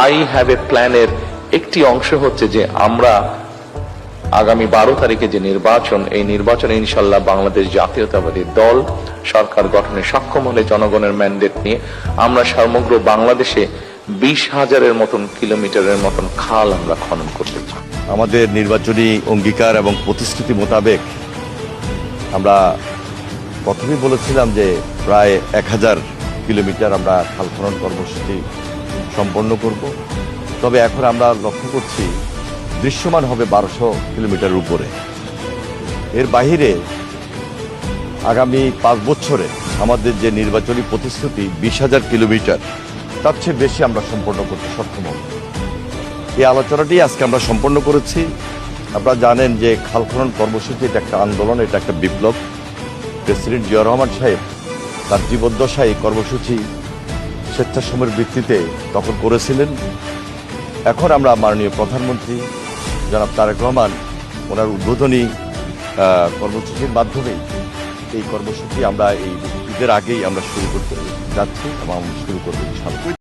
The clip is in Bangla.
আই হ্যাভ এ প্ল্যানের একটি অংশ হচ্ছে যে আমরা আগামী 12 তারিখে যে নির্বাচন, এই নির্বাচনে ইনশাল্লাহ বাংলাদেশ জাতীয়তাবাদী দল সরকার গঠনে সক্ষম হলে জনগণের ম্যান্ডেট নিয়ে আমরা সমগ্র বাংলাদেশে 20,000-এর মতন কিলোমিটারের মতন খাল আমরা খনন করতে চাই। আমাদের নির্বাচনী অঙ্গীকার এবং প্রতিশ্রুতি মোতাবেক আমরা প্রথমেই বলেছিলাম যে প্রায় 1000 কিলোমিটার আমরা খাল খনন কর্মসূচি সম্পন্ন করব। তবে এখন আমরা লক্ষ্য করছি দৃশ্যমান হবে 1200 কিলোমিটারের উপরে। এর বাহিরে আগামী 5 বছরে আমাদের যে নির্বাচনী প্রতিশ্রুতি 20,000 কিলোমিটার, তার চেয়ে বেশি আমরা সম্পন্ন করতে সক্ষম হব। এই আলোচনাটি আজকে আমরা সম্পন্ন করেছি। আপনারা জানেন যে খাল খনন কর্মসূচি এটা একটা আন্দোলন, এটা একটা বিপ্লব। প্রেসিডেন্ট জিয়া রহমান সাহেব তার জীবদ্দশায় এই কর্মসূচি স্বেচ্ছাসেবকের ভিত্তিতে তখন করেছিলেন। এখন আমরা মাননীয় প্রধানমন্ত্রী জনাব তারেক রহমান ওনার উদ্বোধনী কর্মসূচির মাধ্যমে এই কর্মসূচি আমরা এই ঈদের আগেই আমরা শুরু করতে যাচ্ছি এবং শুরু করবো ইনশাআল্লাহ।